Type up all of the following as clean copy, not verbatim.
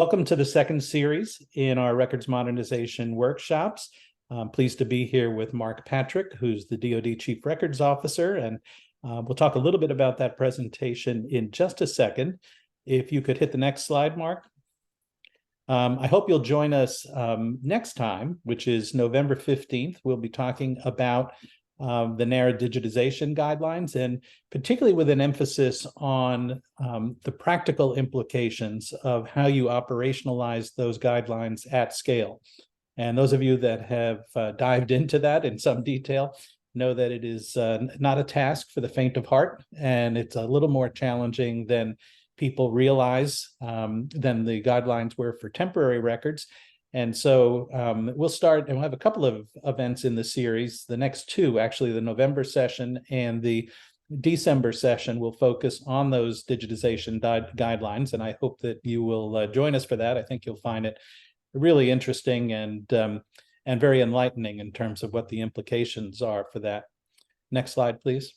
Welcome to the second series in our Records Modernization workshops. I'm pleased to be here with Mark Patrick, who's the DoD Chief Records Officer, and we'll talk a little bit about that presentation in just a second. If you could hit the next slide, Mark. I hope you'll join us next time, which is November 15th. We'll be talking about the NARA digitization guidelines, and particularly with an emphasis on the practical implications of how you operationalize those guidelines at scale. And those of you that have dived into that in some detail know that it is not a task for the faint of heart, and it's a little more challenging than people realize than the guidelines were for temporary records. And so we'll start, and we'll have a couple of events in the series. The next two, actually, the November session and the December session, will focus on those digitization guidelines. And I hope that you will join us for that. I think you'll find it really interesting and very enlightening in terms of what the implications are for that. Next slide, please.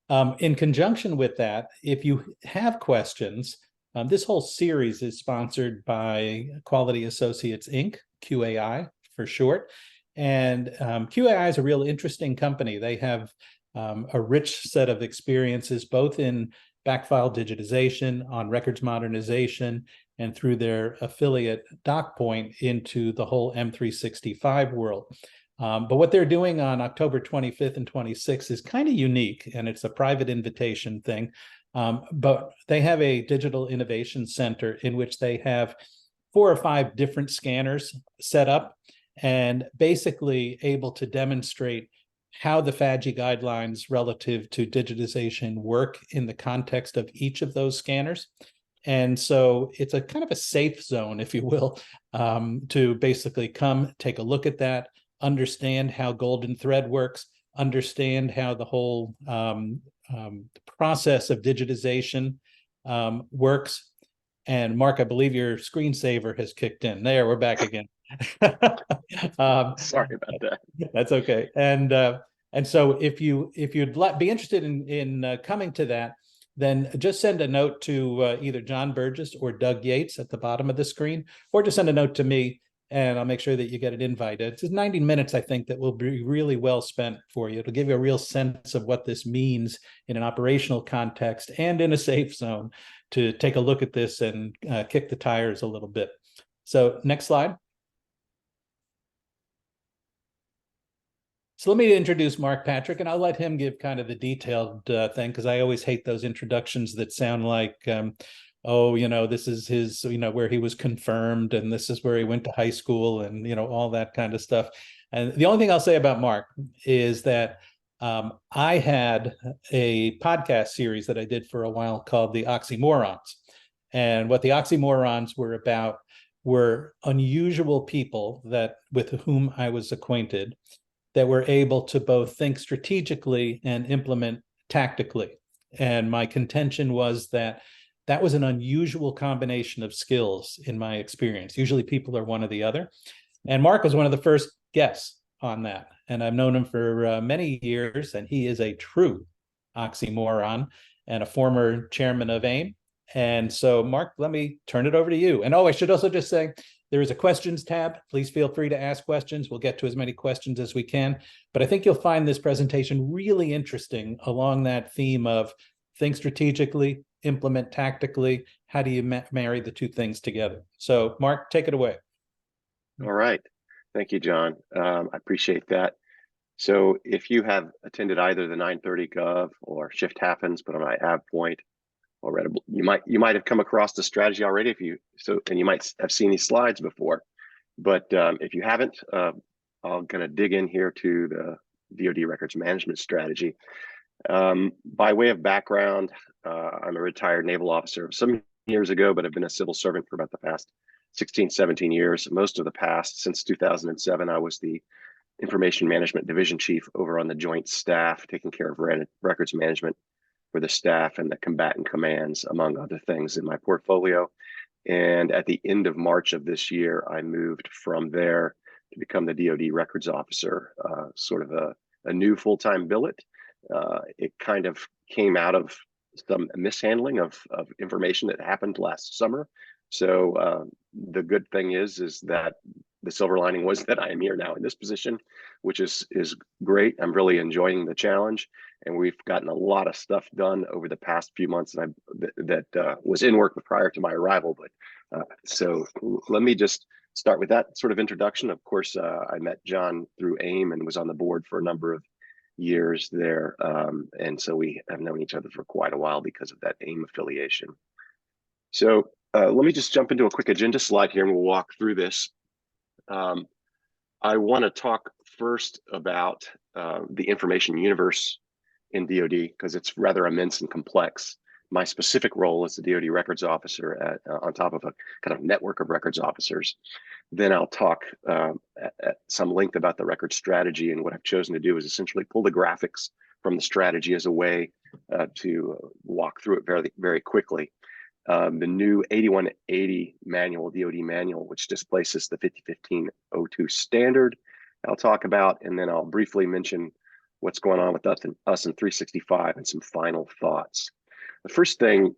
In conjunction with that, if you have questions, this whole series is sponsored by Quality Associates, Inc., QAI for short. And QAI is a real interesting company. They have a rich set of experiences, both in backfile digitization, on records modernization, and through their affiliate DocPoint into the whole M365 world. But what they're doing on October 25th and 26th is kind of unique, and it's a private invitation thing. But they have a digital innovation center in which they have 4 or 5 different scanners set up and basically able to demonstrate how the FADGI guidelines relative to digitization work in the context of each of those scanners. And so it's a kind of a safe zone, if you will, to basically come take a look at that, understand how golden thread works, understand how the whole process of digitization works. And Mark, I believe your screensaver has kicked in. There, we're back again. Sorry about that. That's okay. And so if you'd be interested in coming to that, then just send a note to either John Burgess or Doug Yates at the bottom of the screen, or just send a note to me, and I'll make sure that you get an invite. It's 90 minutes, I think, that will be really well spent for you. It'll give you a real sense of what this means in an operational context and in a safe zone to take a look at this and kick the tires a little bit. So next slide. So let me introduce Mark Patrick, and I'll let him give kind of the detailed thing, because I always hate those introductions that sound like, oh, this is his, where he was confirmed, and this is where he went to high school, and, all that kind of stuff. And the only thing I'll say about Mark is that I had a podcast series that I did for a while called The Oxymorons. And what the oxymorons were about were unusual people with whom I was acquainted that were able to both think strategically and implement tactically. And my contention was that was an unusual combination of skills in my experience. Usually people are one or the other. And Mark was one of the first guests on that. And I've known him for many years, and he is a true oxymoron and a former chairman of AIM. And so, Mark, let me turn it over to you. And I should also just say, there is a questions tab. Please feel free to ask questions. We'll get to as many questions as we can. But I think you'll find this presentation really interesting along that theme of think strategically, implement tactically. How do you marry the two things together? So, Mark, take it away. All right. Thank you, John. I appreciate that. So if you have attended either the 930 Gov or Shift Happens, but on my AvPoint, or read, you might have come across the strategy already, and you might have seen these slides before. But if you haven't, I'm going to dig in here to the DoD Records Management strategy. By way of background, I'm a retired naval officer some years ago, but I've been a civil servant for about the past 16, 17 years. Most of the past, since 2007, I was the Information Management Division Chief over on the Joint Staff, taking care of records management for the staff and the combatant commands, among other things in my portfolio. And at the end of March of this year, I moved from there to become the DoD Records Officer, sort of a new full-time billet. It kind of came out of some mishandling of information that happened last summer. So the good thing is that the silver lining was that I am here now in this position, which is great. I'm really enjoying the challenge, and we've gotten a lot of stuff done over the past few months that was in work prior to my arrival. But so let me just start with that sort of introduction. Of course, I met John through AIM and was on the board for a number of years there. And so we have known each other for quite a while because of that AIM affiliation. So let me just jump into a quick agenda slide here and we'll walk through this. I want to talk first about the information universe in DoD because it's rather immense and complex. My specific role as the DoD Records Officer on top of a kind of network of records officers. Then I'll talk at some length about the record strategy, and what I've chosen to do is essentially pull the graphics from the strategy as a way to walk through it very, very quickly. The new 8180 manual, DoD manual, which displaces the 5015-02 standard, I'll talk about, and then I'll briefly mention what's going on with us in 365 and some final thoughts. The first thing,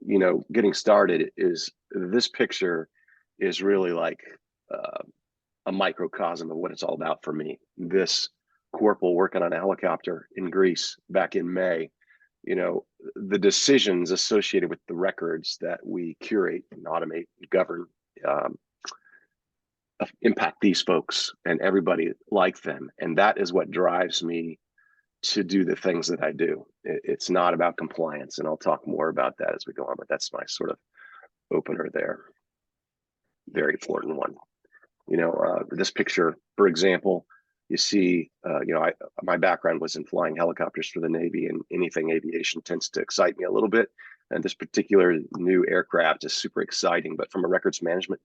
getting started is this picture is really like a microcosm of what it's all about for me. This corporal working on a helicopter in Greece back in May, the decisions associated with the records that we curate and automate and govern impact these folks and everybody like them. And that is what drives me to do the things that I do. It's not about compliance, and I'll talk more about that as we go on, but that's my sort of opener there. Very important one. This picture, for example, you see, my background was in flying helicopters for the Navy, and anything aviation tends to excite me a little bit. And this particular new aircraft is super exciting, but from a records management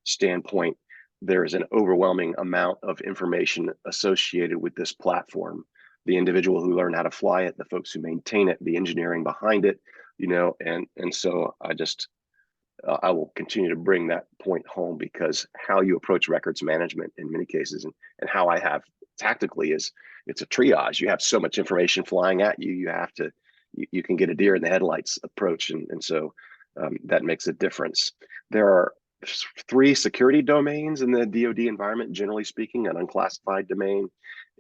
standpoint, there is an overwhelming amount of information associated with this platform. The individual who learned how to fly it, the folks who maintain it, the engineering behind it, and so I will continue to bring that point home, because how you approach records management in many cases, and how I have tactically, is it's a triage. You have so much information flying at you, you can get a deer in the headlights approach, and so that makes a difference. There are 3 security domains in the DoD environment, generally speaking: an unclassified domain,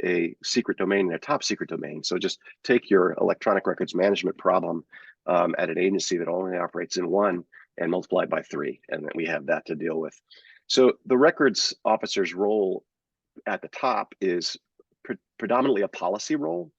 a secret domain, and a top secret domain. So just take your electronic records management problem at an agency that only operates in one and multiply it by 3, and then we have that to deal with. So the records officer's role at the top is predominantly a policy role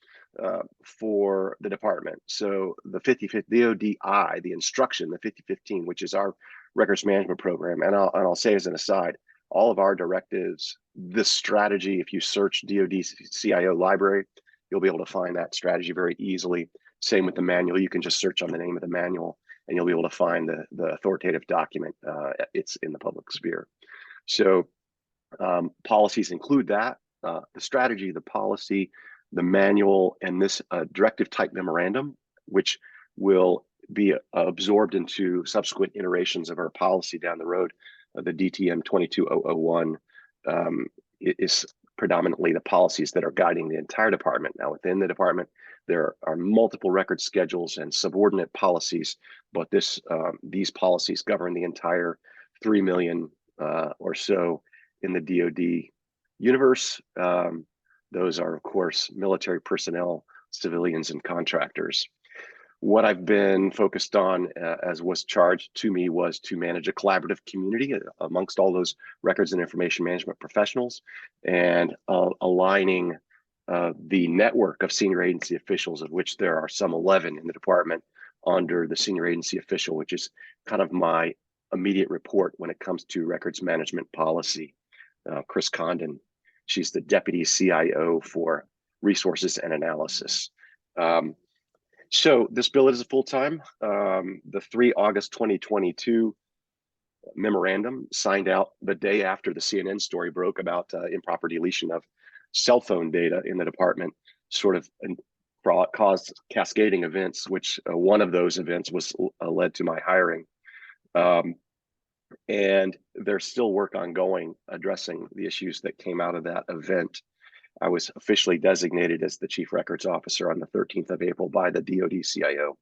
for the department. So the DoDI, the instruction, the 5015, which is our records management program, and I'll say as an aside, all of our directives, this strategy, if you search DoD CIO library, you'll be able to find that strategy very easily. Same with the manual. You can just search on the name of the manual and you'll be able to find the authoritative document. It's in the public sphere. So policies include that, the strategy, the policy, the manual, and this directive type memorandum, which will be absorbed into subsequent iterations of our policy down the road. The DTM 22001 is predominantly the policies that are guiding the entire department. Now, within the department, there are multiple record schedules and subordinate policies, but these policies govern the entire 3 million or so in the DoD universe. Those are, of course, military personnel, civilians, and contractors. What I've been focused on, as was charged to me, was to manage a collaborative community amongst all those records and information management professionals, and aligning the network of senior agency officials, of which there are some 11 in the department, under the senior agency official, which is kind of my immediate report when it comes to records management policy. Chris Condon, she's the deputy CIO for resources and analysis. So this bill is a full-time. The 3 August 2022 memorandum, signed out the day after the CNN story broke about improper deletion of cell phone data in the department, sort of caused cascading events, which one of those events was led to my hiring. And there's still work ongoing addressing the issues that came out of that event. I was officially designated as the Chief Records Officer on the 13th of April by the DoD CIO.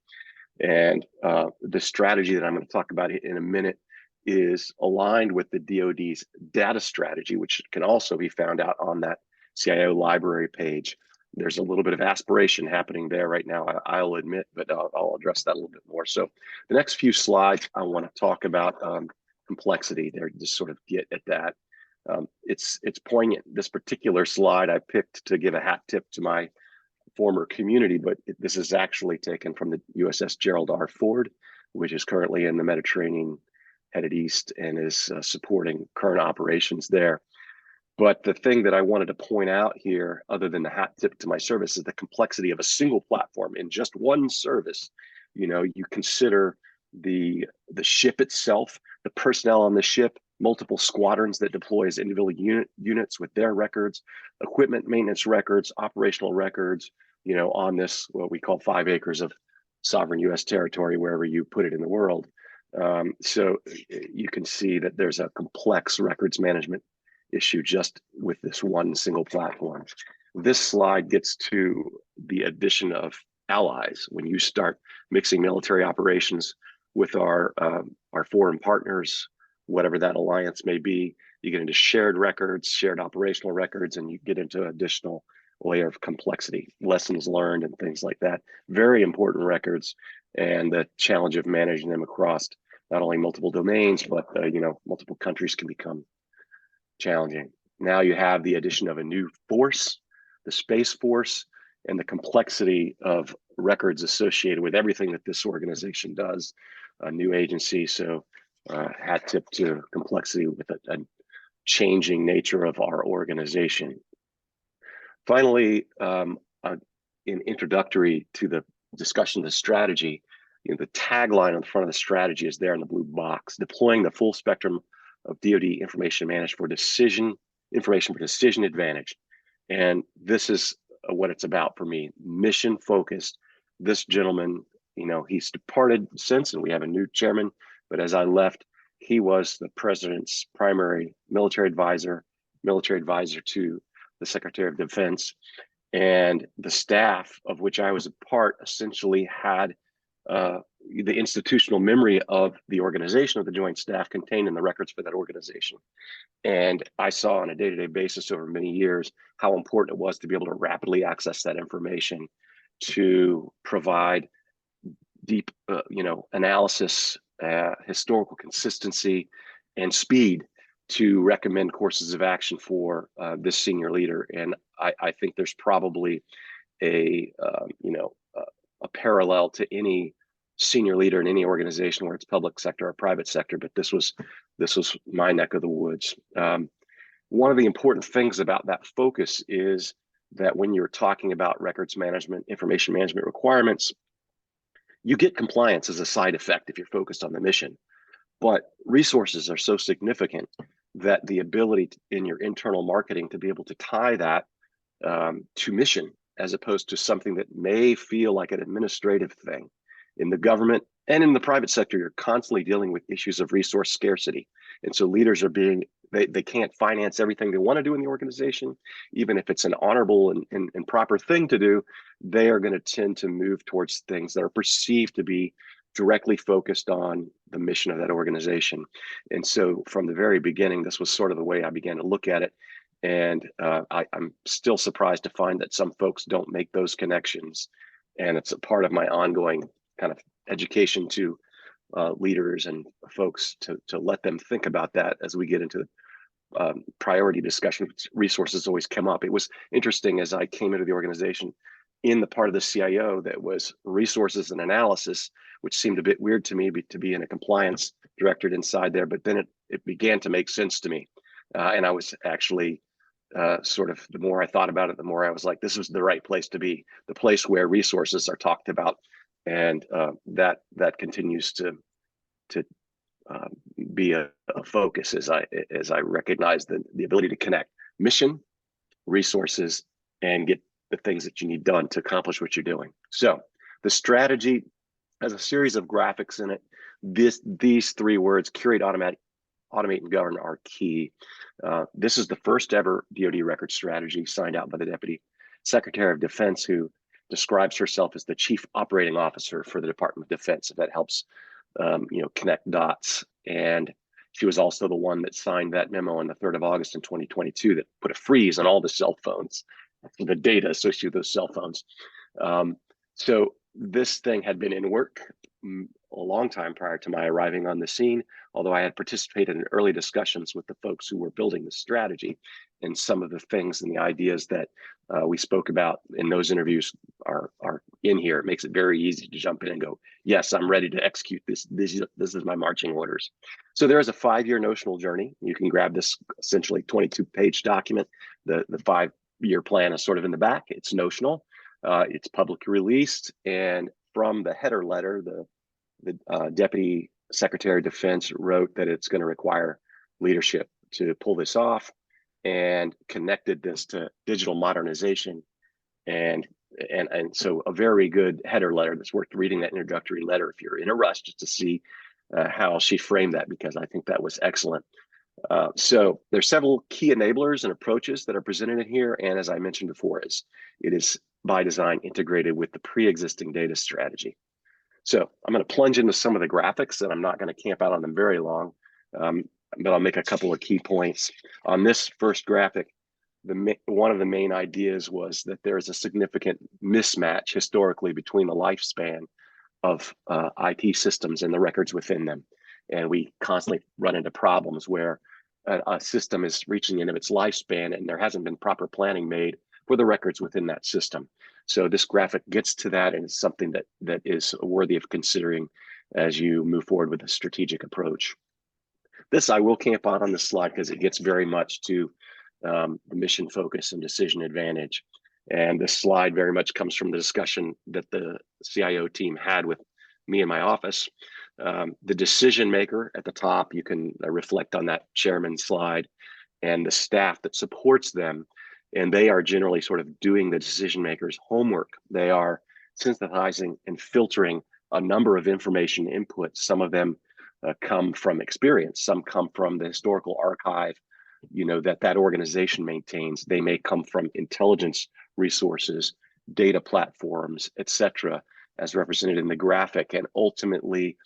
And the strategy that I'm going to talk about in a minute is aligned with the DoD's data strategy, which can also be found out on that CIO library page. There's a little bit of aspiration happening there right now, I'll admit, but I'll address that a little bit more. So the next few slides, I want to talk about complexity there, just sort of get at that. It's poignant. This particular slide I picked to give a hat tip to my former community, but this is actually taken from the USS Gerald R. Ford, which is currently in the Mediterranean, headed east, and is supporting current operations there. But the thing that I wanted to point out here, other than the hat tip to my service, is the complexity of a single platform in just one service. You know, you consider the ship itself, the personnel on the ship, multiple squadrons that deploy as individual units with their records, equipment maintenance records, operational records, you know, on this, what we call 5 acres of sovereign US territory, wherever you put it in the world. So you can see that there's a complex records management issue just with this one single platform. This slide gets to the addition of allies. When you start mixing military operations with our foreign partners, whatever that alliance may be, you get into shared records, shared operational records, and you get into additional layer of complexity, lessons learned and things like that. Very important records, and the challenge of managing them across not only multiple domains, but you know, multiple countries can become challenging. Now you have the addition of a new force, the Space Force, and the complexity of records associated with everything that this organization does, a new agency. So hat tip to complexity with a changing nature of our organization. Finally, in introductory to the discussion of the strategy, you know, the tagline on the front of the strategy is there in the blue box: deploying the full spectrum of DoD information management for decision advantage. And this is what it's about for me: mission focused. This gentleman, you know, he's departed since, and we have a new chairman, but as I left, he was the president's primary military advisor to the Secretary of Defense, and the staff of which I was a part essentially had the institutional memory of the organization of the Joint Staff contained in the records for that organization. And I saw on a day-to-day basis over many years how important it was to be able to rapidly access that information, to provide deep, you know, analysis, historical consistency, and speed to recommend courses of action for this senior leader. And I think there's probably a you know, a parallel to any senior leader in any organization, where it's public sector or private sector, but this was my neck of the woods. One of the important things about that focus is that when you're talking about records management, information management requirements, you get compliance as a side effect if you're focused on the mission. But resources are so significant that the ability in your internal marketing to be able to tie that to mission, as opposed to something that may feel like an administrative thing. In the government and in the private sector, you're constantly dealing with issues of resource scarcity. And so leaders are they can't finance everything they want to do in the organization. Even if it's an honorable and proper thing to do, they are going to tend to move towards things that are perceived to be directly focused on the mission of that organization. And so from the very beginning, this was sort of the way I began to look at it. And I'm still surprised to find that some folks don't make those connections. And it's a part of my ongoing kind of education to leaders and folks to let them think about that as we get into priority discussion. Resources always come up. It was interesting as I came into the organization in the part of the CIO that was resources and analysis, which seemed a bit weird to me to be in a compliance directorate inside there, but then it began to make sense to me. And I was actually sort of, the more I thought about it, the more I was like, this was the right place to be, the place where resources are talked about. And that continues to be a focus as I recognize the ability to connect mission, resources, and get the things that you need done to accomplish what you're doing. So the strategy has a series of graphics in it. These 3 words: curate, automate, and govern, are key. This is the first ever DoD record strategy signed out by the Deputy Secretary of Defense, who describes herself as the Chief Operating Officer for the Department of Defense, if that helps, connect dots. And she was also the one that signed that memo on the 3rd of August in 2022 that put a freeze on all the cell phones, the data associated with those cell phones. So this thing had been in work a long time prior to my arriving on the scene, although I had participated in early discussions with the folks who were building the strategy, and some of the things and the ideas that we spoke about in those interviews are in here. It makes it very easy to jump in and go, yes, I'm ready to execute this. This is my marching orders. So there is a 5-year notional journey. You can grab this essentially 22-page document. The 5-year plan is sort of in the back. It's notional. It's publicly released, and from the header letter, the Deputy Secretary of Defense wrote that it's going to require leadership to pull this off, and connected this to digital modernization, and so a very good header letter that's worth reading, that introductory letter if you're in a rush, just to see how she framed that, because I think that was excellent. So there's several key enablers and approaches that are presented in here, and as I mentioned before, it is by design integrated with the pre-existing data strategy. So I'm going to plunge into some of the graphics, and I'm not going to camp out on them very long, but I'll make a couple of key points. On this first graphic, one of the main ideas was that there is a significant mismatch historically between the lifespan of IT systems and the records within them. And we constantly run into problems where a system is reaching the end of its lifespan and there hasn't been proper planning made for the records within that system. So this graphic gets to that, and it's something that is worthy of considering as you move forward with a strategic approach. This I will camp out on this slide because it gets very much to the mission focus and decision advantage. And this slide very much comes from the discussion that the CIO team had with me in my office. The decision maker at the top, you can reflect on that chairman slide, and the staff that supports them. And they are generally sort of doing the decision maker's homework. They are synthesizing and filtering a number of information inputs. Some of them come from experience. Some come from the historical archive, that organization maintains. They may come from intelligence resources, data platforms, etc., as represented in the graphic, and ultimately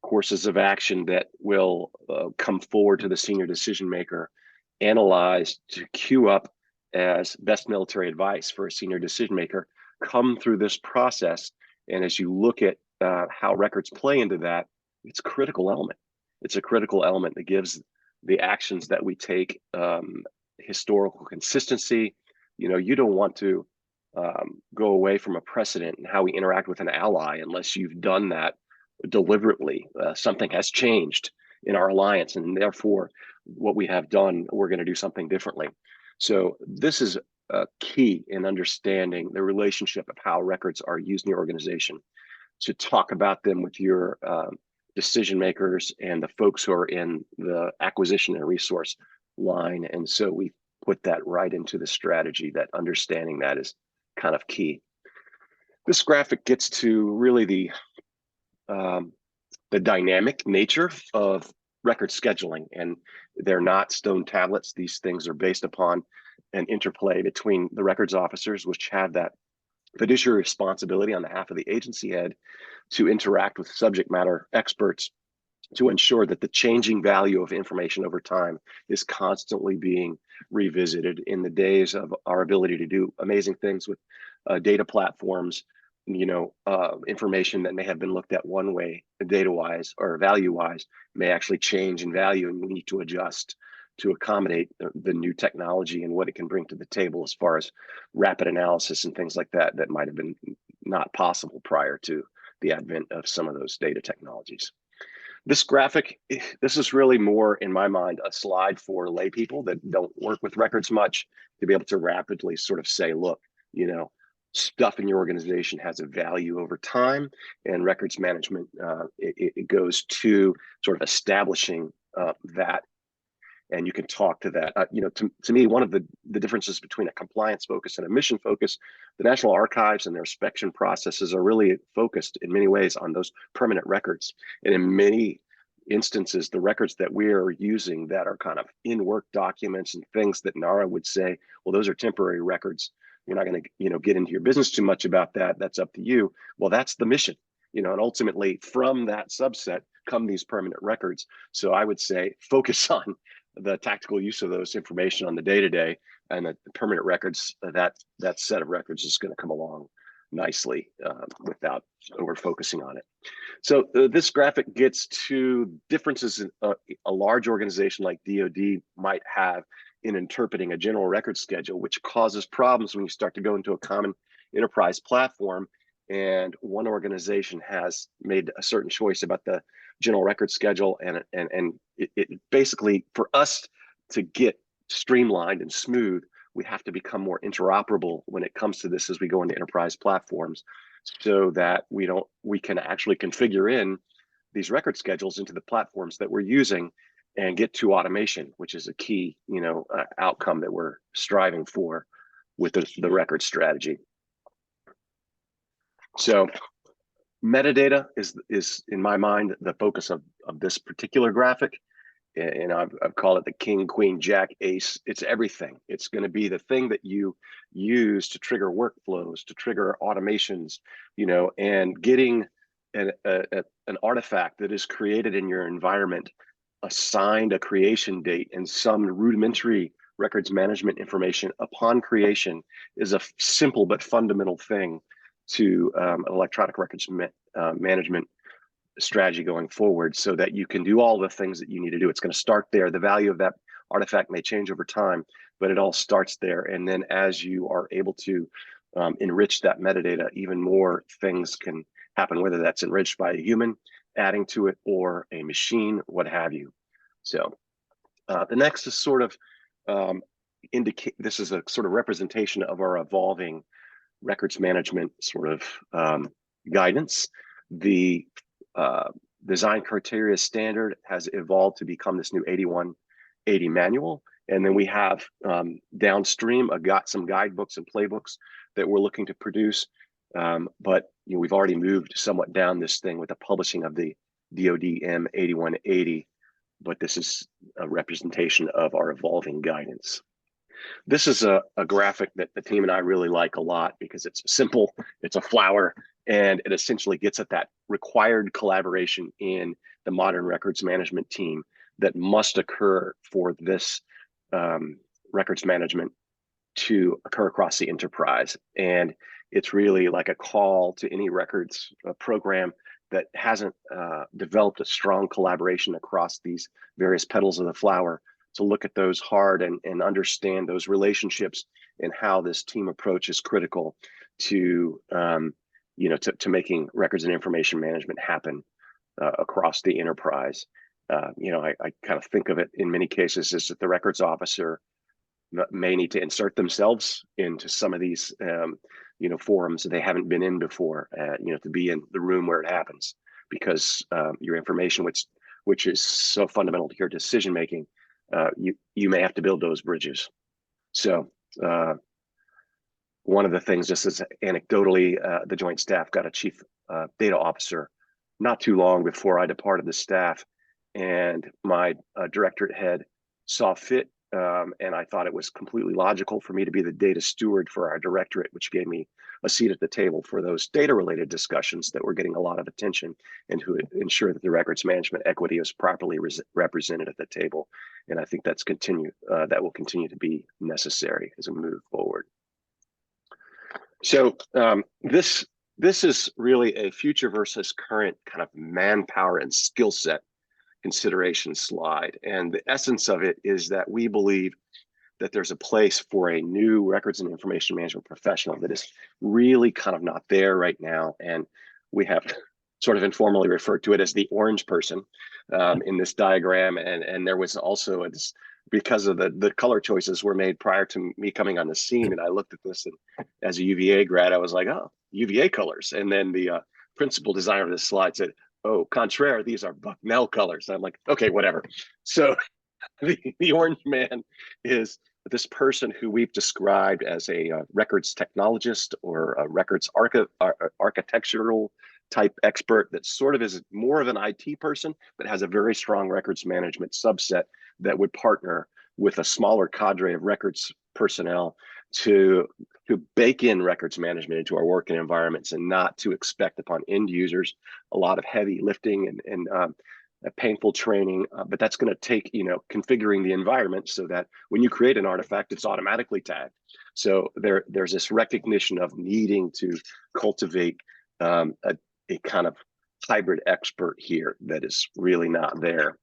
courses of action that will come forward to the senior decision maker, analyzed to queue up as best military advice for a senior decision maker, come through this process. And as you look at how records play into that, it's a critical element. It's a critical element that gives the actions that we take historical consistency. You don't want to go away from a precedent in how we interact with an ally unless you've done that deliberately. Something has changed in our alliance, and therefore what we have done, we're going to do something differently. So this is key in understanding the relationship of how records are used in your organization, to talk about them with your decision makers and the folks who are in the acquisition and resource line. And so we put that right into the strategy, that understanding that is kind of key. This graphic gets to really the dynamic nature of record scheduling, and they're not stone tablets. These things are based upon an interplay between the records officers, which have that fiduciary responsibility on behalf of the agency head to interact with subject matter experts to ensure that the changing value of information over time is constantly being revisited. In the days of our ability to do amazing things with data platforms, information that may have been looked at one way, data-wise or value-wise, may actually change in value, and we need to adjust to accommodate the new technology and what it can bring to the table as far as rapid analysis and things like that might have been not possible prior to the advent of some of those data technologies. This graphic, this is really more, in my mind, a slide for lay people that don't work with records much, to be able to rapidly sort of say, look, stuff in your organization has a value over time, and records management, it goes to sort of establishing that. And you can talk to that. To me, one of the differences between a compliance focus and a mission focus, the National Archives and their inspection processes are really focused in many ways on those permanent records. And in many instances, the records that we are using that are kind of in work documents and things that NARA would say, well, those are temporary records. you're not going to, get into your business too much about that. That's up to you. Well, that's the mission, and ultimately from that subset come these permanent records. So I would say focus on the tactical use of those information on the day-to-day, and the permanent records, that set of records is going to come along nicely without over focusing on it. So this graphic gets to differences in a large organization like DoD might have in interpreting a general record schedule, which causes problems when you start to go into a common enterprise platform. And one organization has made a certain choice about the general record schedule, and it basically, for us to get streamlined and smooth, we have to become more interoperable when it comes to this as we go into enterprise platforms, so that we can actually configure in these record schedules into the platforms that we're using and get to automation, which is a key outcome that we're striving for with the record strategy. So metadata is in my mind the focus of this particular graphic, and I've called it the king, queen, jack, ace. It's everything. It's going to be the thing that you use to trigger workflows, to trigger automations, and getting an artifact that is created in your environment, assigned a creation date and some rudimentary records management information upon creation, is a simple but fundamental thing to electronic records management strategy going forward, so that you can do all the things that you need to do. It's going to start there. The value of that artifact may change over time, but it all starts there. And then as you are able to enrich that metadata, even more things can happen, whether that's enriched by a human adding to it or a machine, what have you. So the next is sort of this is a sort of representation of our evolving records management sort of guidance. The design criteria standard has evolved to become this new 8180 manual. And then we have downstream got some guidebooks and playbooks that we're looking to produce. But we've already moved somewhat down this thing with the publishing of the DoD M 8180, but this is a representation of our evolving guidance. This is a graphic that the team and I really like a lot because it's simple, it's a flower, and it essentially gets at that required collaboration in the modern records management team that must occur for this records management to occur across the enterprise. And it's really like a call to any records program that hasn't developed a strong collaboration across these various petals of the flower, to look at those hard and understand those relationships and how this team approach is critical to to making records and information management happen across the enterprise. I kind of think of it in many cases as that the records officer may need to insert themselves into some of these forums that they haven't been in before, to be in the room where it happens, because your information, which is so fundamental to your decision making, you may have to build those bridges. So one of the things, just as anecdotally, the Joint Staff got a chief data officer not too long before I departed the staff, and my directorate head saw fit, and I thought it was completely logical for me to be the data steward for our directorate, which gave me a seat at the table for those data-related discussions that were getting a lot of attention, and who would ensure that the records management equity is properly represented at the table. And I think that will continue to be necessary as we move forward. So this is really a future versus current kind of manpower and skill set consideration slide. And the essence of it is that we believe that there's a place for a new records and information management professional that is really kind of not there right now. And we have sort of informally referred to it as the orange person in this diagram. And there was also because of the color choices were made prior to me coming on the scene. And I looked at this, and as a UVA grad, I was like, oh, UVA colors. And then the principal designer of this slide said, oh, contraire, these are Bucknell colors. I'm like, okay, whatever. So the orange man is this person who we've described as a records technologist or a records architectural type expert that sort of is more of an IT person, but has a very strong records management subset that would partner with a smaller cadre of records personnel to to bake in records management into our working environments and not to expect upon end users a lot of heavy lifting and a painful training, but that's going to take, configuring the environment so that when you create an artifact, it's automatically tagged. So there's this recognition of needing to cultivate a kind of hybrid expert here that is really not there.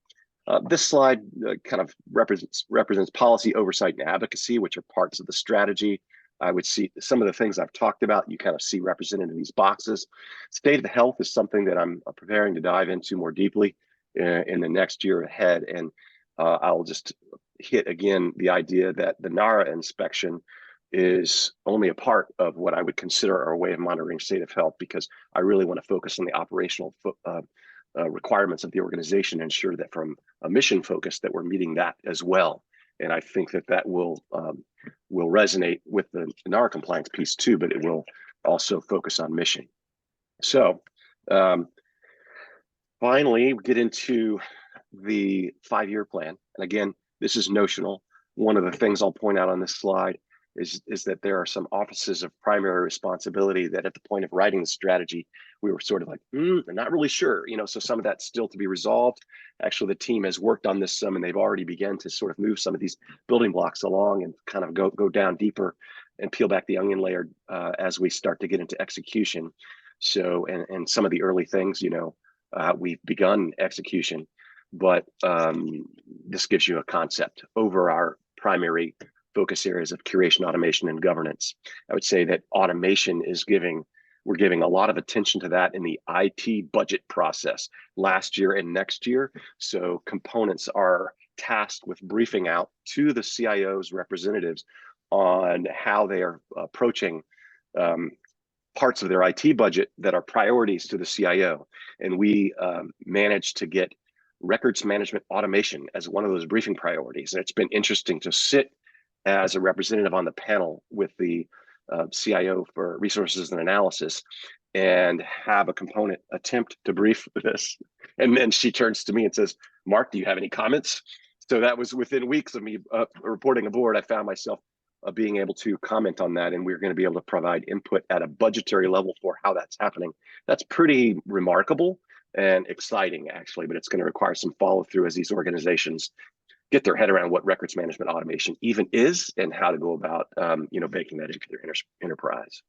This slide kind of represents policy oversight and advocacy, which are parts of the strategy. I would see some of the things I've talked about, you kind of see represented in these boxes. State of the health is something that I'm preparing to dive into more deeply in the next year ahead. And I'll just hit again the idea that the NARA inspection is only a part of what I would consider our way of monitoring state of health, because I really want to focus on the operational requirements of the organization and ensure that from a mission focus that we're meeting that as well. And I think that will resonate with the NARA compliance piece too, but it will also focus on mission. So finally, we get into the 5-year plan. And again, this is notional. One of the things I'll point out on this slide is that there are some offices of primary responsibility that at the point of writing the strategy, we were sort of like, I'm not really sure, so some of that's still to be resolved. Actually, the team has worked on this some, and they've already begun to sort of move some of these building blocks along and kind of go down deeper and peel back the onion layer as we start to get into execution. So, and some of the early things, we've begun execution, but this gives you a concept over our primary focus areas of curation, automation, and governance. I would say that automation is we're giving a lot of attention to that in the IT budget process last year and next year. So components are tasked with briefing out to the CIO's representatives on how they are approaching parts of their IT budget that are priorities to the CIO. And we managed to get records management automation as one of those briefing priorities. And it's been interesting to sit as a representative on the panel with the CIO for resources and analysis and have a component attempt to brief this. And then she turns to me and says, Mark, do you have any comments? So that was within weeks of me reporting aboard. I found myself being able to comment on that, and we're going to be able to provide input at a budgetary level for how that's happening. That's pretty remarkable and exciting, actually, but it's going to require some follow through as these organizations get their head around what records management automation even is and how to go about, baking that into their enterprise.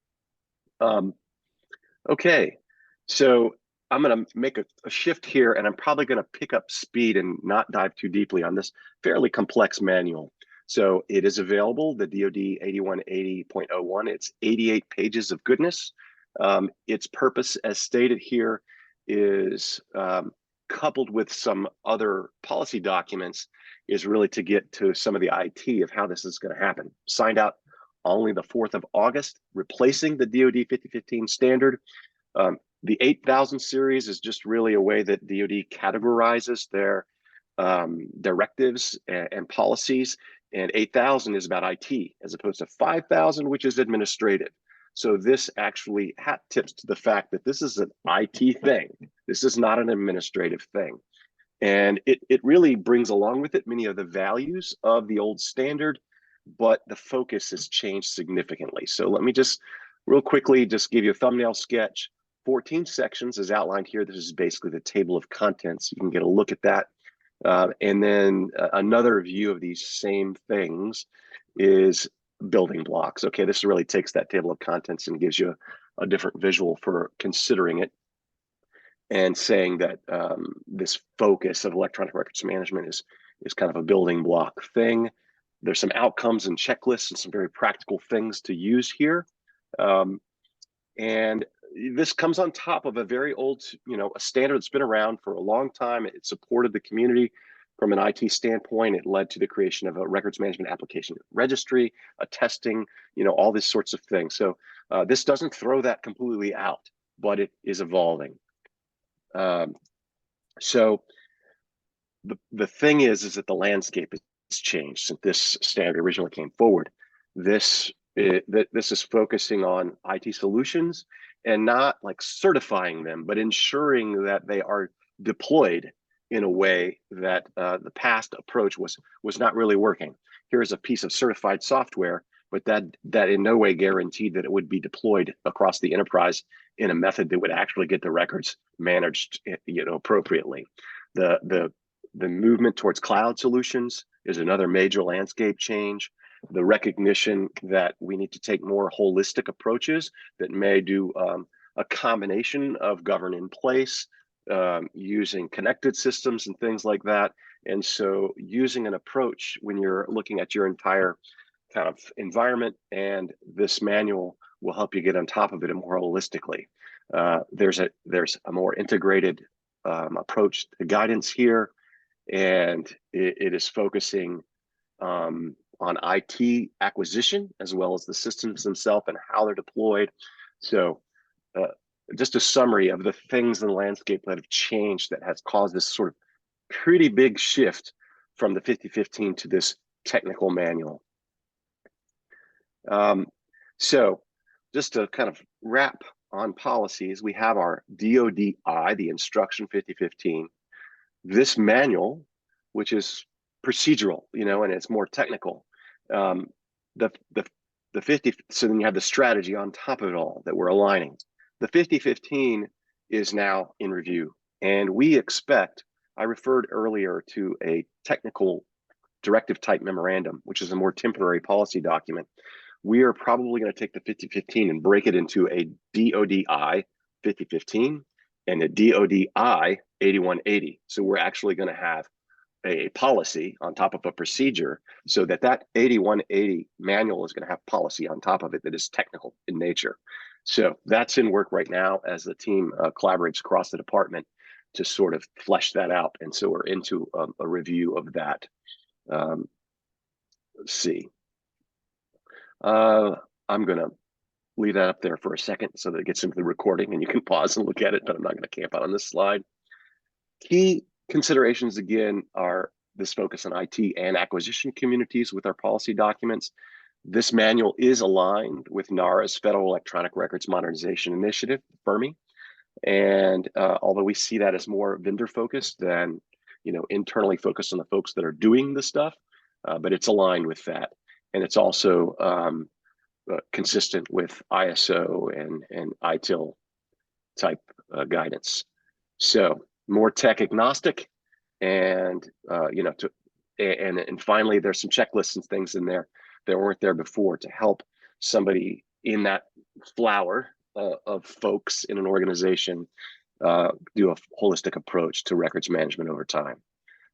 Okay, so I'm going to make a shift here, and I'm probably going to pick up speed and not dive too deeply on this fairly complex manual. So it is available, the DoD 8180.01. It's 88 pages of goodness. Its purpose, as stated here, is coupled with some other policy documents, is really to get to some of the IT of how this is going to happen. Signed out only the 4th of August, replacing the DoD 5015 standard. The 8000 series is just really a way that DoD categorizes their directives and policies, and 8000 is about IT, as opposed to 5000, which is administrative. So this actually hat tips to the fact that this is an IT thing. This is not an administrative thing. And it really brings along with it many of the values of the old standard, but the focus has changed significantly. So let me just real quickly just give you a thumbnail sketch. 14 sections is outlined here. This is basically the table of contents. You can get a look at that. And then another view of these same things is building blocks. Okay, this really takes that table of contents and gives you a different visual for considering it, and saying that this focus of electronic records management is kind of a building block thing. There's some outcomes and checklists and some very practical things to use here. And this comes on top of a very old, a standard that's been around for a long time. It supported the community from an IT standpoint. It led to the creation of a records management application registry, a testing, all these sorts of things. So this doesn't throw that completely out, but it is evolving. So the thing is that the landscape has changed since this standard originally came forward. This is focusing on IT solutions and not like certifying them, but ensuring that they are deployed in a way that the past approach was not really working. Here's a piece of certified software, but that in no way guaranteed that it would be deployed across the enterprise in a method that would actually get the records managed, appropriately. The movement towards cloud solutions is another major landscape change. The recognition that we need to take more holistic approaches that may do a combination of govern in place, using connected systems and things like that. And so using an approach when you're looking at your entire kind of environment, and this manual will help you get on top of it more holistically. There's a more integrated approach to guidance here, and it is focusing on IT acquisition as well as the systems themselves and how they're deployed. So just a summary of the things in the landscape that have changed that has caused this sort of pretty big shift from the 5015 to this technical manual. So just to kind of wrap on policies, we have our DoDI, the instruction 5015. This manual, which is procedural, and it's more technical. The 50, so then you have the strategy on top of it all that we're aligning. The 5015 is now in review, and we expect, I referred earlier to a technical directive type memorandum, which is a more temporary policy document. We are probably going to take the 5015 and break it into a DoDI 5015 and a DoDI 8180. So we're actually going to have a policy on top of a procedure, so that 8180 manual is going to have policy on top of it that is technical in nature. So that's in work right now as the team collaborates across the department to sort of flesh that out. And so we're into a review of that. Let's see. I'm going to leave that up there for a second so that it gets into the recording and you can pause and look at it, but I'm not going to camp out on this slide. Key considerations, again, are this focus on IT and acquisition communities with our policy documents. This manual is aligned with NARA's Federal Electronic Records Modernization Initiative, FERMI. And although we see that as more vendor focused than, internally focused on the folks that are doing the stuff, but it's aligned with that. And it's also consistent with ISO and ITIL type guidance. So more tech agnostic, and and finally, there's some checklists and things in there that weren't there before to help somebody in that flower of folks in an organization do a holistic approach to records management over time.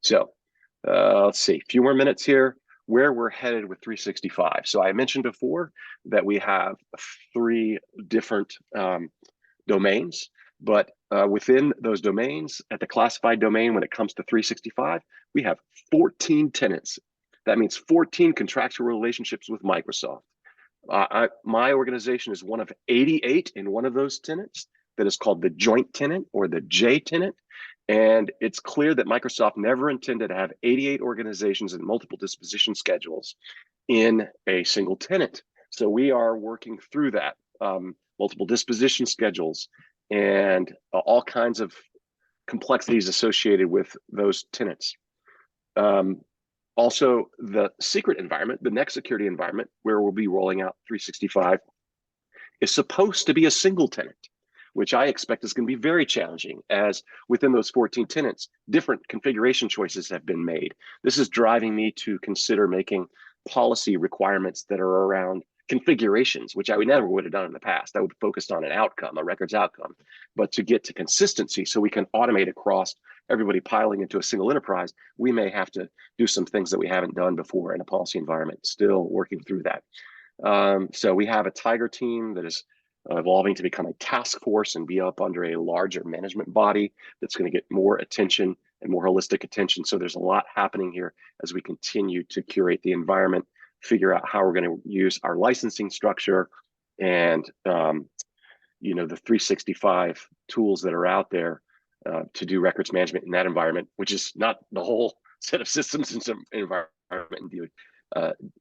So let's see, a few more minutes here. Where we're headed with 365. So I mentioned before that we have 3 different domains, but within those domains, at the classified domain, when it comes to 365, we have 14 tenants. That means 14 contractual relationships with Microsoft. My organization is one of 88 in one of those tenants that is called the joint tenant or the J tenant. And it's clear that Microsoft never intended to have 88 organizations and multiple disposition schedules in a single tenant. So we are working through that, multiple disposition schedules and all kinds of complexities associated with those tenants. Also, the secret environment, the next security environment, where we'll be rolling out 365, is supposed to be a single tenant, which I expect is going to be very challenging, as within those 14 tenants, different configuration choices have been made. This is driving me to consider making policy requirements that are around configurations, which I never would have done in the past. I would have focused on an outcome, a records outcome, but to get to consistency so we can automate across everybody piling into a single enterprise, we may have to do some things that we haven't done before in a policy environment, still working through that. So we have a Tiger team that is evolving to become a task force and be up under a larger management body that's going to get more attention and more holistic attention. So there's a lot happening here as we continue to curate the environment, figure out how we're going to use our licensing structure and the 365 tools that are out there to do records management in that environment, which is not the whole set of systems in some environment in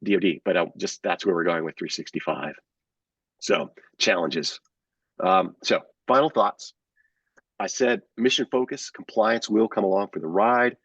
DoD, but just that's where we're going with 365. So challenges. So final thoughts. I said mission focus, compliance will come along for the ride.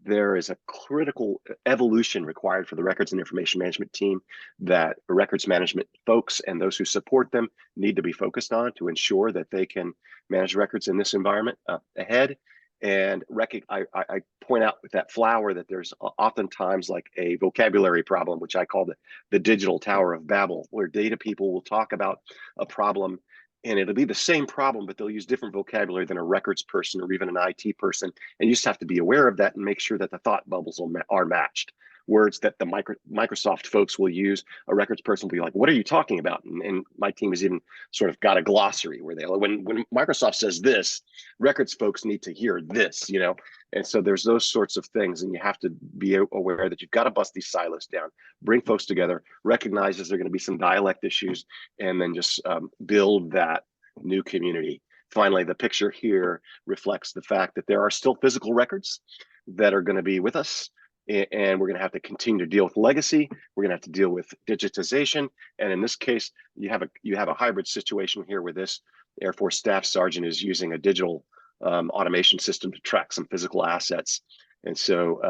there is a critical evolution required for the records and information management team that records management folks and those who support them need to be focused on to ensure that they can manage records in this environment ahead. And I point out with that flower that there's oftentimes like a vocabulary problem, which I call the digital Tower of Babel, where data people will talk about a problem and it'll be the same problem, but they'll use different vocabulary than a records person or even an IT person. And you just have to be aware of that and make sure that the thought bubbles are matched. Words that the Microsoft folks will use, a records person will be like, "What are you talking about?" And my team has even sort of got a glossary where when Microsoft says this, records folks need to hear this, you know. And so there's those sorts of things, and you have to be aware that you've got to bust these silos down, bring folks together, recognize there are going to be some dialect issues, and then just build that new community. Finally, the picture here reflects the fact that there are still physical records that are going to be with us, and we're going to have to continue to deal with legacy. We're going to have to deal with digitization, and in this case, you have a hybrid situation here where this Air Force Staff Sergeant is using a digital automation system to track some physical assets, and so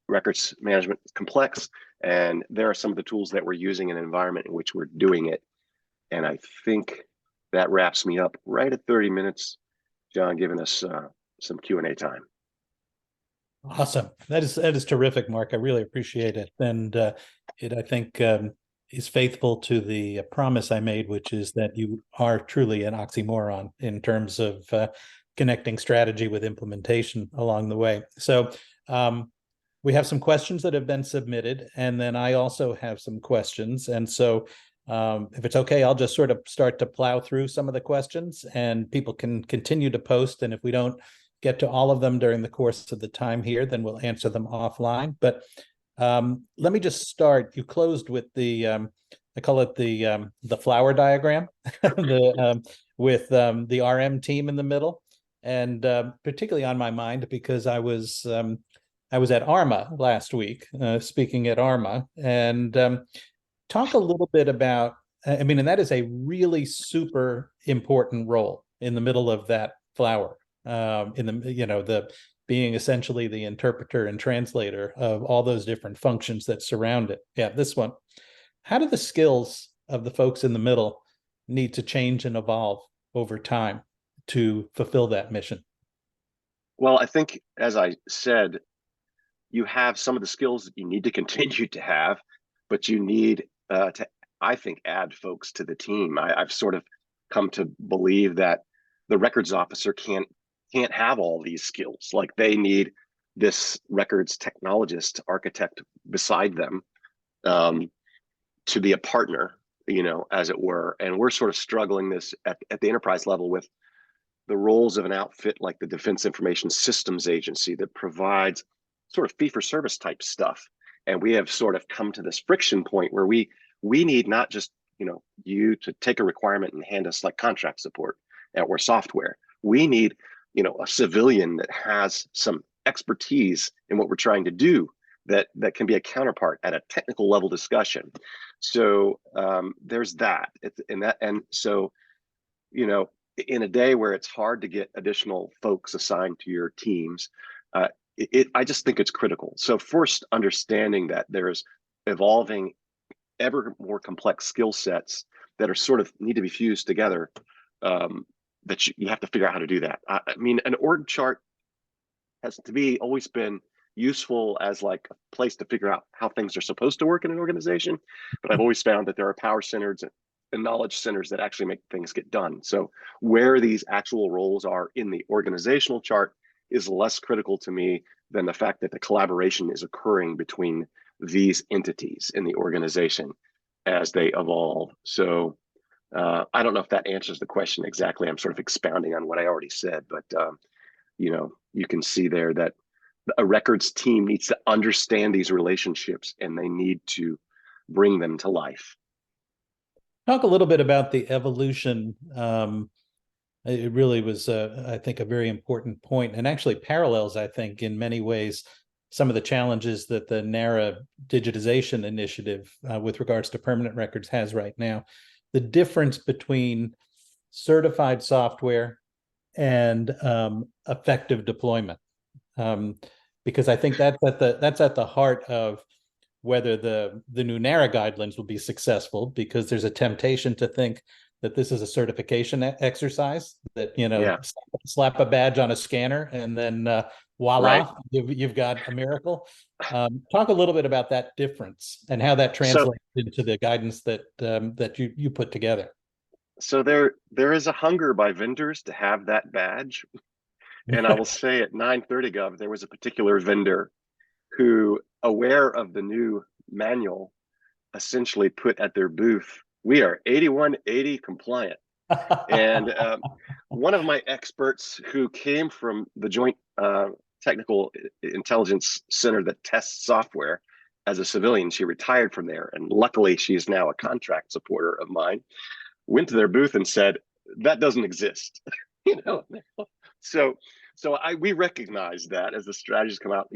records management is complex, and there are some of the tools that we're using in an environment in which we're doing it. And I think that wraps me up right at 30 minutes, John, giving us some Q&A time. Awesome. That is terrific, Mark. I really appreciate it. And it, I think, is faithful to the promise I made, which is that you are truly an oxymoron in terms of connecting strategy with implementation along the way. So we have some questions that have been submitted, and then I also have some questions. And so if it's okay, I'll just sort of start to plow through some of the questions, and people can continue to post. And if we don't get to all of them during the course of the time here, then we'll answer them offline. But let me just start. You closed with the I call it the flower diagram, with the RM team in the middle, and particularly on my mind because I was at ARMA last week, speaking at ARMA, and talk a little bit about. I mean, and that is a really super important role in the middle of that flower. In the the being essentially the interpreter and translator of all those different functions that surround it. Yeah, this one. How do the skills of the folks in the middle need to change and evolve over time to fulfill that mission? Well, I think, as I said, you have some of the skills that you need to continue to have, but you need to, I think, add folks to the team. I've sort of come to believe that the records officer can't have all these skills. Like, they need this records technologist, architect beside them to be a partner, you know, as it were. And we're sort of struggling this at the enterprise level with the roles of an outfit like the Defense Information Systems Agency that provides sort of fee-for-service type stuff. And we have sort of come to this friction point where we need not just, you know, you to take a requirement and hand us like contract support or software. We need, you know, a civilian that has some expertise in what we're trying to do that can be a counterpart at a technical level discussion. So there's that. And so, you know, in a day where it's hard to get additional folks assigned to your teams, I just think it's critical. So first, understanding that there's evolving ever more complex skill sets that are sort of need to be fused together, that you have to figure out how to do that. I mean, an org chart has to be always been useful as like a place to figure out how things are supposed to work in an organization. But I've always found that there are power centers and knowledge centers that actually make things get done. So where these actual roles are in the organizational chart is less critical to me than the fact that the collaboration is occurring between these entities in the organization as they evolve. So I don't know if that answers the question exactly. I'm sort of expounding on what I already said, but you know, you can see there that a records team needs to understand these relationships and they need to bring them to life. Talk a little bit about the evolution. It really was, I think, a very important point, and actually parallels, I think, in many ways, some of the challenges that the NARA digitization initiative with regards to permanent records has right now. The difference between certified software and effective deployment. because I think that's at the heart of whether the new NARA guidelines will be successful, because there's a temptation to think that this is a certification exercise, that, Yeah, slap a badge on a scanner and then right. voila, you've got a miracle. Talk a little bit about that difference and how that So translates into the guidance that you put together. so there is a hunger by vendors to have that badge. And I will say at 930 Gov, there was a particular vendor who, aware of the new manual, essentially put at their booth, "We are 8180 compliant." And one of my experts who came from the Joint Technical Intelligence Center that tests software as a civilian, she retired from there. And luckily, she is now a contract supporter of mine, went to their booth and said, "That doesn't exist." you know, so we recognize that as the strategies come out,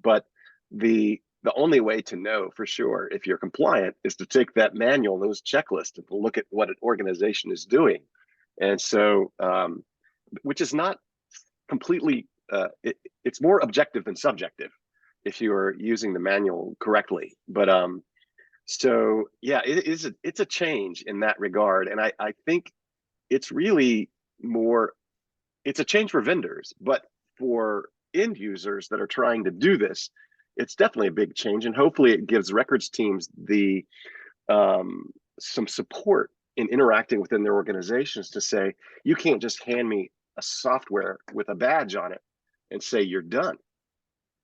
but the only way to know for sure if you're compliant is to take that manual, those checklists, and to look at what an organization is doing. And so, which is not completely, it's more objective than subjective if you are using the manual correctly. But so yeah, it's a change in that regard. And I think it's really more, it's a change for vendors, but for end users that are trying to do this, it's definitely a big change. And hopefully it gives records teams the some support in interacting within their organizations to say, you can't just hand me a software with a badge on it and say you're done.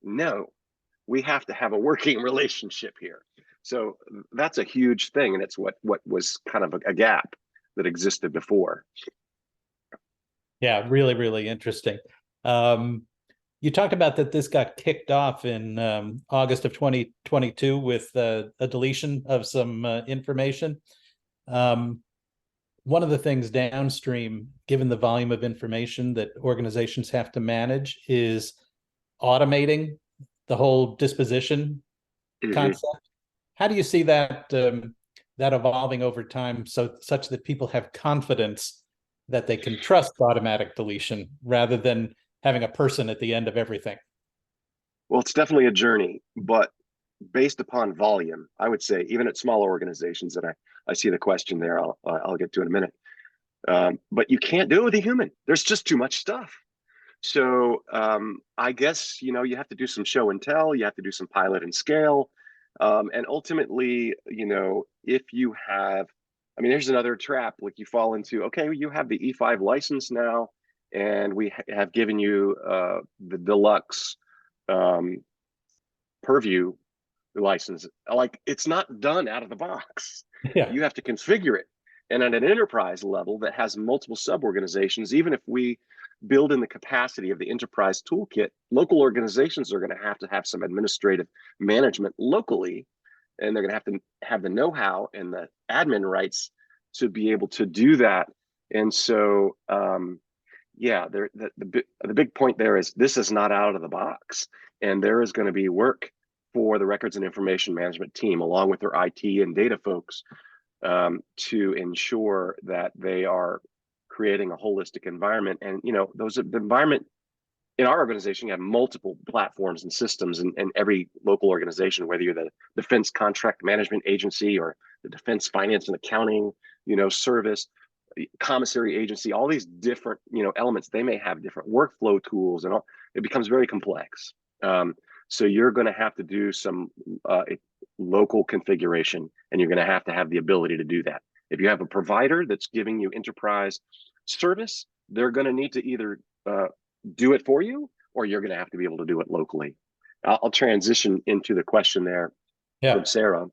No, we have to have a working relationship here. So that's a huge thing, and it's what was kind of a gap that existed before. Yeah, really, really interesting. You talked about that this got kicked off in August of 2022 with a deletion of some information. One of the things downstream, given the volume of information that organizations have to manage, is automating the whole disposition Mm-hmm. concept. How do you see that evolving over time, such that people have confidence that they can trust automatic deletion rather than having a person at the end of everything? Well, it's definitely a journey, but based upon volume, I would say even at smaller organizations, and I see the question there. I'll get to in a minute. But you can't do it with a human. There's just too much stuff. So I guess you have to do some show and tell. You have to do some pilot and scale, and ultimately, if you have, I mean, there's another trap. Like you fall into, okay, you have the E5 license now, and we have given you the deluxe um, purview license. Like it's not done out of the box. Yeah. You have to configure it. And at an enterprise level that has multiple sub-organizations, even if we build in the capacity of the enterprise toolkit, local organizations are going to have some administrative management locally, and they're going to have the know-how and the admin rights to be able to do that. And so, yeah, the big point there is this is not out of the box, and there is going to be work for the records and information management team, along with their IT and data folks, to ensure that they are creating a holistic environment. And the environment in our organization, you have multiple platforms and systems, and every local organization, whether you're the Defense Contract Management Agency or the Defense Finance and Accounting, service, commissary agency, all these different elements, they may have different workflow tools, and all. It becomes very complex. So you're going to have to do some local configuration, and you're going to have the ability to do that. If you have a provider that's giving you enterprise service, they're going to need to either do it for you, or you're going to have to be able to do it locally. I'll transition into the question there from Yeah. Sarah.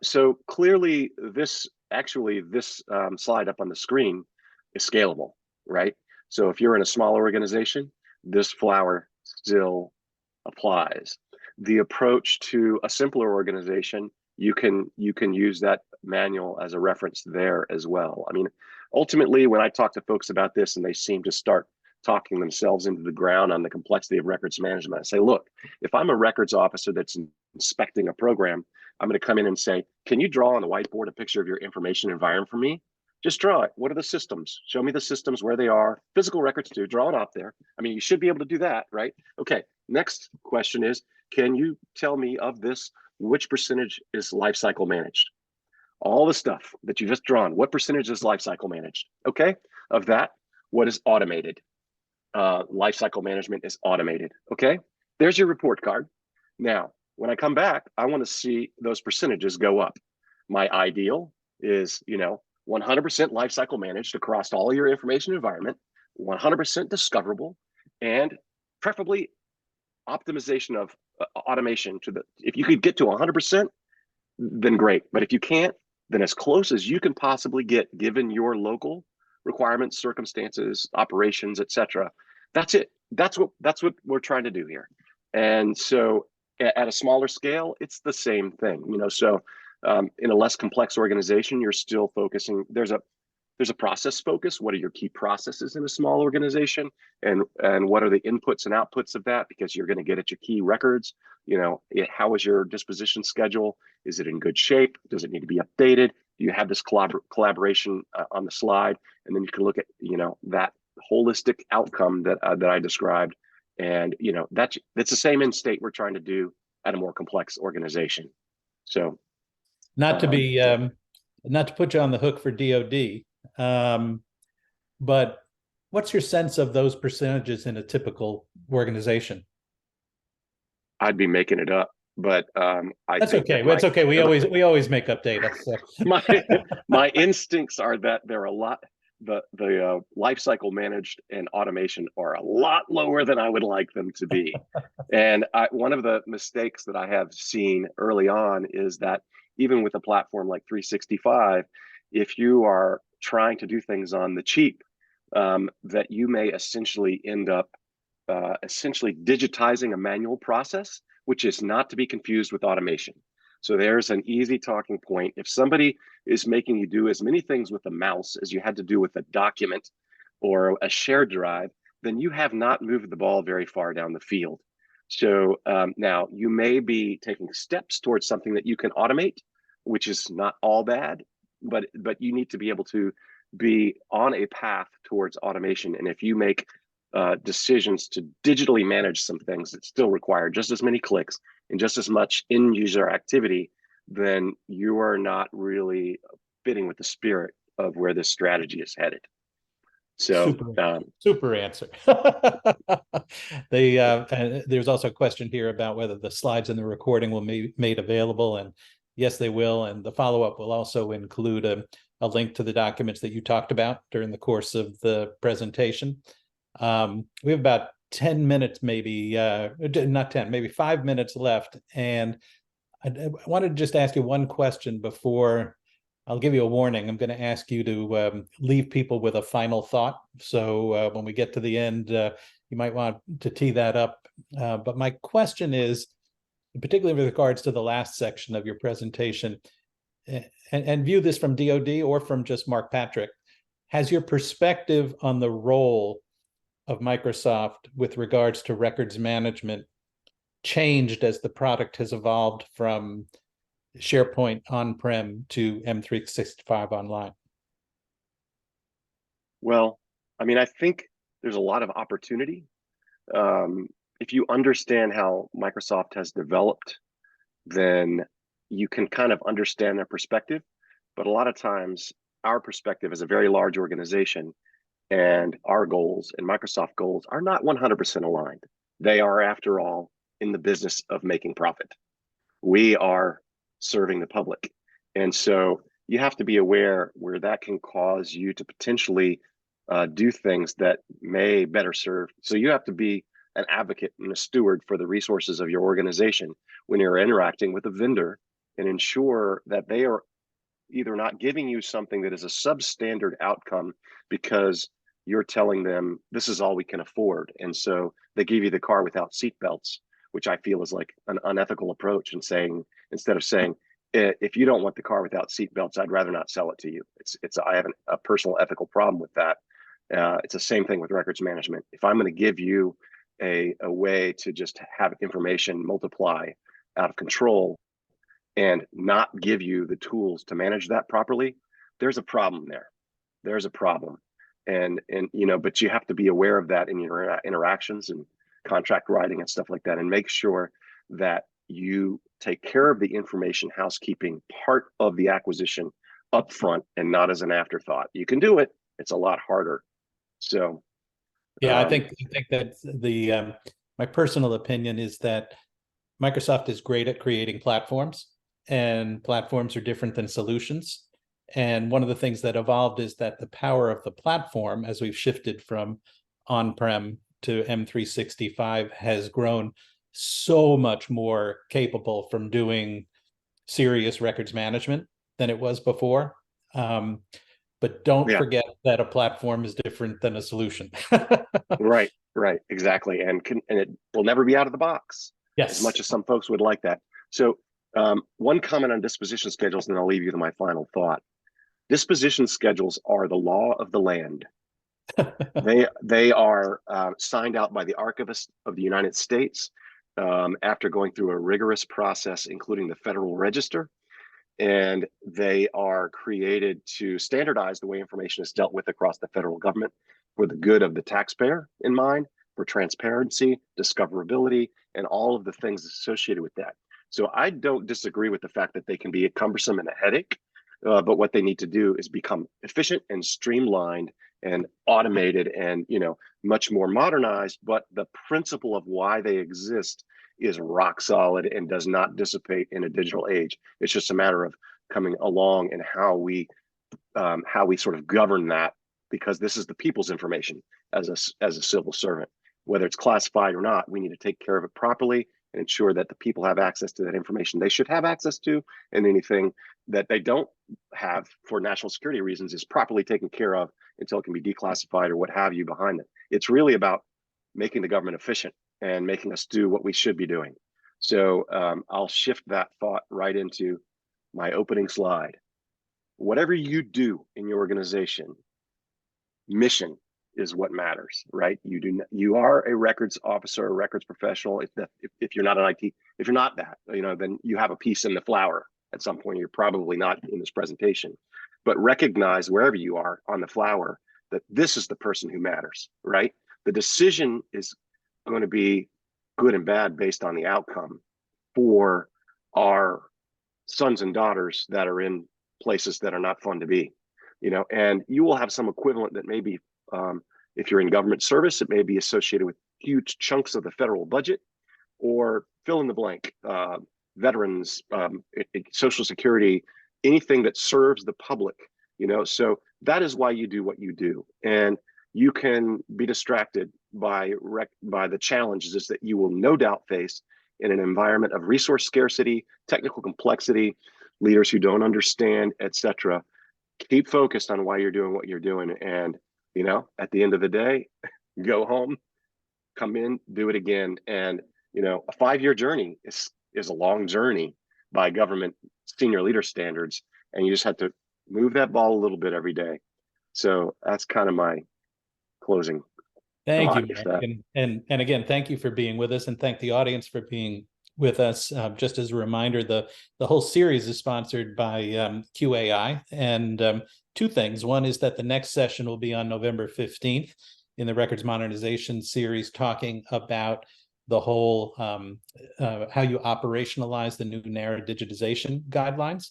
So clearly, this slide up on the screen is scalable, right? So if you're in a smaller organization, this flower still applies. The approach to a simpler organization, you can use that manual as a reference there as well. I mean, ultimately, when I talk to folks about this and they seem to start talking themselves into the ground on the complexity of records management, I say, look, if I'm a records officer that's inspecting a program, I'm going to come in and say, can you draw on the whiteboard a picture of your information environment for me? Just draw it. What are the systems? Show me the systems, where they are. Physical records too. Draw it up there. I mean, you should be able to do that, right? Okay. Next question is, can you tell me of this, which percentage is lifecycle managed? All the stuff that you just drawn, what percentage is lifecycle managed? Okay, of that, what is automated? Lifecycle management is automated. Okay, there's your report card. Now, when I come back, I want to see those percentages go up. My ideal is, 100% lifecycle managed across all your information environment, 100% discoverable, and preferably optimization of automation to the, if you could get to 100%, then great. But if you can't, then as close as you can possibly get, given your local requirements, circumstances, operations, etc. That's it. That's what we're trying to do here. And so, at a smaller scale, it's the same thing. So in a less complex organization, you're still focusing. There's a process focus. What are your key processes in a small organization, and what are the inputs and outputs of that? Because you're going to get at your key records. How is your disposition schedule? Is it in good shape? Does it need to be updated? Do you have this collaboration on the slide? And then you can look at that holistic outcome that I described, and that's the same end state we're trying to do at a more complex organization. So, not to put you on the hook for DoD, but what's your sense of those percentages in a typical organization? I'd be making it up, but that's okay. That's okay. We always make up data. So. my instincts are that they're a lot. The life cycle managed and automation are a lot lower than I would like them to be. And one of the mistakes that I have seen early on is that even with a platform like 365, if you are trying to do things on the cheap, that you may essentially end up essentially digitizing a manual process, which is not to be confused with automation. So there's an easy talking point. If somebody is making you do as many things with a mouse as you had to do with a document or a shared drive, then you have not moved the ball very far down the field. So now you may be taking steps towards something that you can automate, which is not all bad, but you need to be able to be on a path towards automation. And if you make decisions to digitally manage some things that still require just as many clicks and just as much end user activity, then you are not really fitting with the spirit of where this strategy is headed. So super answer. There's also a question here about whether the slides in the recording will be made available, and yes, they will. And the follow-up will also include a link to the documents that you talked about during the course of the presentation. We have about 10 minutes, maybe not 10, maybe 5 minutes left. And I wanted to just ask you one question before I'll give you a warning. I'm going to ask you to leave people with a final thought. So when we get to the end, you might want to tee that up. But my question is, particularly with regards to the last section of your presentation, and view this from DoD or from just Mark Patrick, has your perspective on the role of Microsoft with regards to records management changed as the product has evolved from SharePoint on-prem to M365 online? Well, I mean, I think there's a lot of opportunity. If you understand how Microsoft has developed, then you can kind of understand their perspective. But a lot of times, our perspective is a very large organization, and our goals and Microsoft goals are not 100% aligned. They are, after all, in the business of making profit. We are serving the public. And so you have to be aware where that can cause you to potentially do things that may better serve. So you have to be an advocate and a steward for the resources of your organization when you're interacting with a vendor, and ensure that they are either not giving you something that is a substandard outcome because you're telling them this is all we can afford. And so they give you the car without seatbelts, which I feel is like an unethical approach, and saying, instead of saying, if you don't want the car without seatbelts, I'd rather not sell it to you. I have a personal ethical problem with that. It's the same thing with records management. If I'm going to give you a way to just have information multiply out of control and not give you the tools to manage that properly, there's a problem there. There's a problem. And but you have to be aware of that in your interactions, and contract writing and stuff like that, and make sure that you take care of the information housekeeping part of the acquisition up front and not as an afterthought. You can do it. It's a lot harder. So yeah, I think that the my personal opinion is that Microsoft is great at creating platforms, and platforms are different than solutions. And one of the things that evolved is that the power of the platform, as we've shifted from on-prem to M365, has grown so much more capable from doing serious records management than it was before. But don't forget that a platform is different than a solution. Right, exactly. And it will never be out of the box. Yes. As much as some folks would like that. So one comment on disposition schedules, and then I'll leave you to my final thought. Disposition schedules are the law of the land. They are signed out by the Archivist of the United States after going through a rigorous process, including the Federal Register. And they are created to standardize the way information is dealt with across the federal government for the good of the taxpayer in mind, for transparency, discoverability, and all of the things associated with that. So I don't disagree with the fact that they can be cumbersome and a headache, but what they need to do is become efficient and streamlined and automated and, you know, much more modernized. But the principle of why they exist is rock solid and does not dissipate in a digital age. It's just a matter of coming along and how we sort of govern that, because this is the people's information as a civil servant. Whether it's classified or not, we need to take care of it properly and ensure that the people have access to that information they should have access to, and anything that they don't have for national security reasons is properly taken care of until it can be declassified or what have you behind it. It's really about making the government efficient and making us do what we should be doing. So I'll shift that thought right into my opening slide. Whatever you do in your organization, mission is what matters, right? You are a records officer, a records professional. If you're not an IT, if you're not that, you know, then you have a piece in the flower at some point. You're probably not in this presentation, but recognize wherever you are on the flower that this is the person who matters, right? The decision is going to be good and bad based on the outcome for our sons and daughters that are in places that are not fun to be, you know. And you will have some equivalent that may be, if you're in government service, it may be associated with huge chunks of the federal budget, or fill in the blank, veterans, Social Security, anything that serves the public, you know. So that is why you do what you do. And you can be distracted by the challenges that you will no doubt face in an environment of resource scarcity, technical complexity, leaders who don't understand, etc. Keep focused on why you're doing what you're doing. And, you know, at the end of the day, go home, come in, do it again. And, you know, a 5-year journey is a long journey by government senior leader standards. And you just have to move that ball a little bit every day. So that's kind of my closing. Thank you, Mark. And again, thank you for being with us, and thank the audience for being with us. Just as a reminder, the whole series is sponsored by QAI, and two things. One is that the next session will be on November 15th in the Records Modernization series, talking about the whole how you operationalize the new narrative digitization guidelines.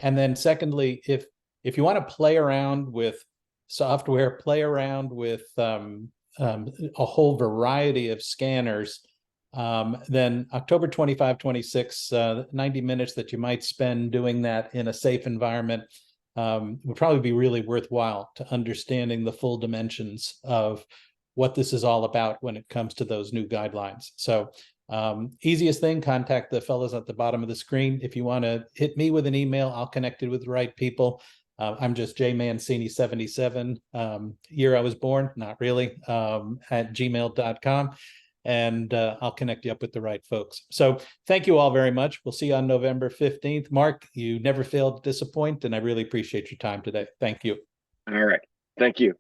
And then secondly, if you want to play around with software, play around with a whole variety of scanners, then October 25, 26, 90 minutes that you might spend doing that in a safe environment would probably be really worthwhile to understanding the full dimensions of what this is all about when it comes to those new guidelines. So easiest thing, contact the fellows at the bottom of the screen. If you want to hit me with an email, I'll connect it with the right people. I'm just jmancini77, year I was born, not really, at gmail.com. And I'll connect you up with the right folks. So thank you all very much. We'll see you on November 15th. Mark, you never failed to disappoint, and I really appreciate your time today. Thank you. All right. Thank you.